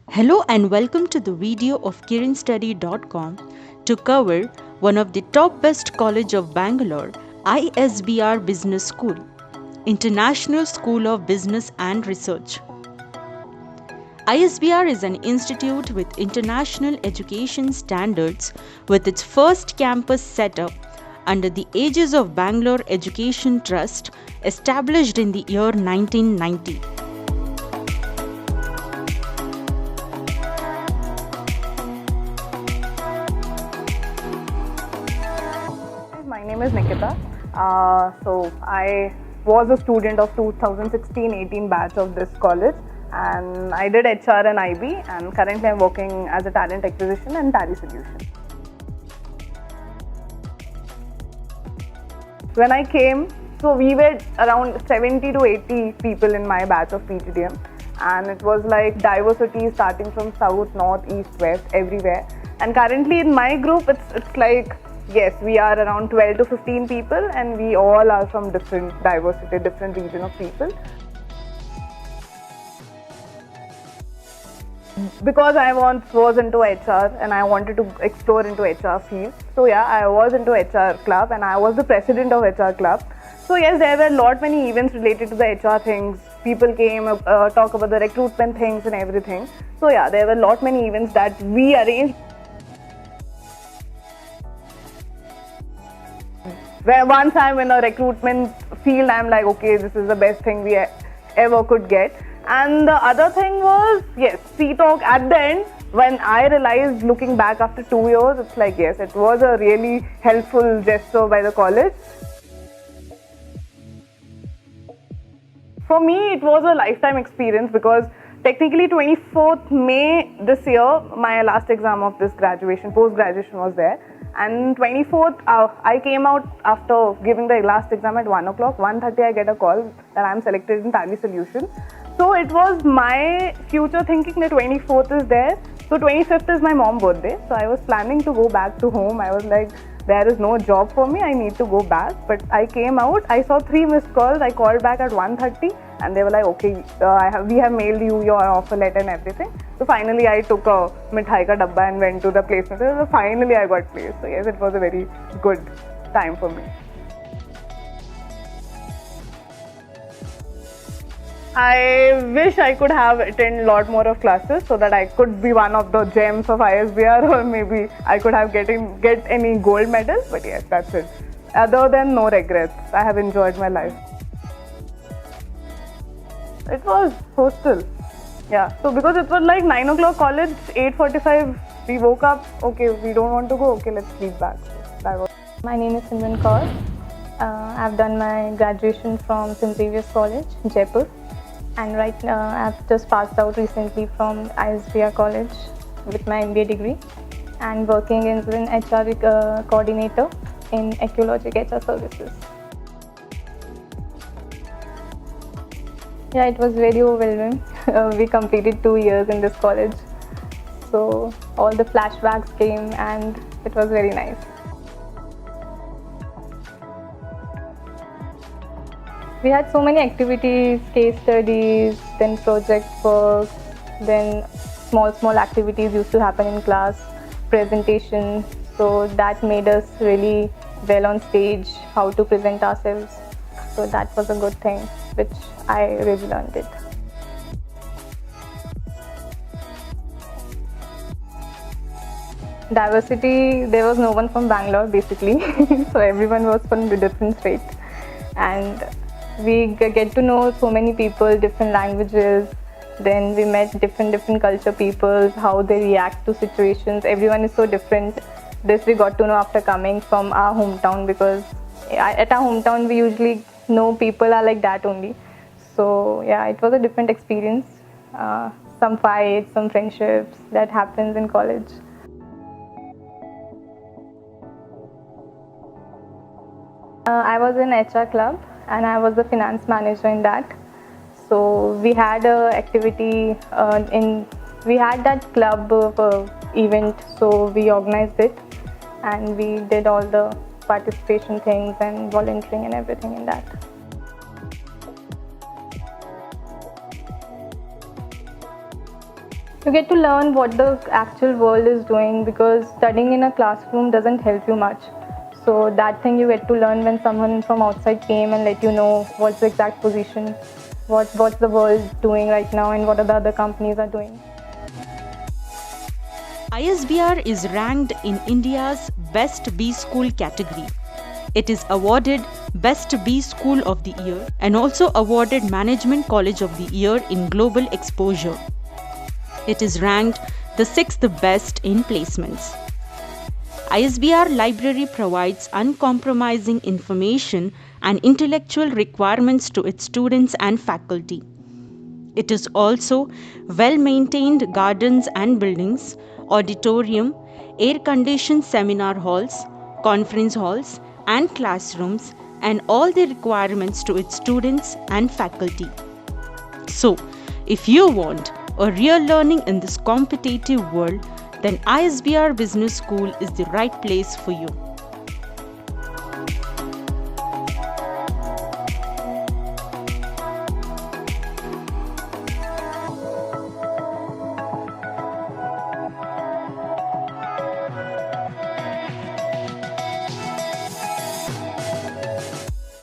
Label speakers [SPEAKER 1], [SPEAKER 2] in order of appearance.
[SPEAKER 1] Hello and welcome to the video of kirinstudy.com to cover one of the top best college of Bangalore, ISBR Business School, International School of Business and Research. ISBR is an institute with international education standards with its first campus set up under the aegis of Bangalore Education Trust established in the year 1990.
[SPEAKER 2] My name is Nikita. So I was a student of 2016-18 batch of this college, and I did HR and IB, and currently I'm working as a talent acquisition and Tally solution. When I came, so we were around 70 to 80 people in my batch of PGDM, and it was like diversity starting from south, north, east, west, everywhere. And currently in my group, it's like, yes, we are around 12 to 15 people, and we all are from different diversity, different region of people. Because I once was into HR and I wanted to explore into HR field. So yeah, I was into HR club and I was the president of HR club. So yes, there were lot many events related to the HR things. People came, talk about the recruitment things and everything. So yeah, there were lot many events that we arranged. When once I'm in a recruitment field, I'm like, okay, this is the best thing we ever could get. And the other thing was, yes, C-Talk at the end, when I realized looking back after 2 years, it's like, yes, it was a really helpful gesture by the college. For me, it was a lifetime experience because technically 24th May this year, my last exam of this graduation, post-graduation was there. And 24th, I came out after giving the last exam at 1 o'clock. 1:30 I get a call that I'm selected in Tally Solution. So it was my future thinking that 24th is there. So 25th is my mom's birthday. So I was planning to go back to home. I was like, there is no job for me. I need to go back. But I came out. I saw 3 missed calls. I called back at 1:30 and they were like, okay, we have mailed you your offer letter and everything. So finally I took a mithai ka dabba and went to the placement. So finally I got placed. So yes, it was a very good time for me. I wish I could have attended a lot more of classes so that I could be one of the gems of ISBR, or maybe I could have get any gold medal. But yes, that's it. Other than no regrets, I have enjoyed my life. It was hostel. Yeah, so because it was like 9 o'clock college, 8:45 we woke up, okay, we don't want to go, okay, let's sleep back. So that was.
[SPEAKER 3] My name is Simran Kaur. I've done my graduation from St. Xavier's College, Jaipur. And right now I've just passed out recently from ISBR College with my MBA degree and working as an HR coordinator in Ecologic HR services. Yeah, it was very overwhelming. We completed 2 years in this college. So all the flashbacks came and it was very nice. We had so many activities, case studies, then project work, then small activities used to happen in class, presentation. So that made us really well on stage, how to present ourselves. So that was a good thing, which I really learned it. Diversity, there was no one from Bangalore basically. So everyone was from a different state. And we get to know so many people, different languages. Then we met different culture people, how they react to situations. Everyone is so different. This we got to know after coming from our hometown, because at our hometown we usually know people are like that only. So yeah, it was a different experience. Some fights, some friendships that happens in college. I was in HR club and I was the finance manager in that. So we had a activity we had that club event, so we organized it and we did all the participation things and volunteering and everything in that. You get to learn what the actual world is doing, because studying in a classroom doesn't help you much. So that thing you get to learn when someone from outside came and let you know what's the exact position, what's the world doing right now, and what are the other companies are doing.
[SPEAKER 1] ISBR is ranked in India's Best B School category. It is awarded Best B School of the Year and also awarded Management College of the Year in Global Exposure. It is ranked the 6th best in placements. ISBR Library provides uncompromising information and intellectual requirements to its students and faculty. It is also well-maintained gardens and buildings, auditorium, air-conditioned seminar halls, conference halls, and classrooms, and all the requirements to its students and faculty. So, if you want a real learning in this competitive world, then ISBR Business School is the right place for you.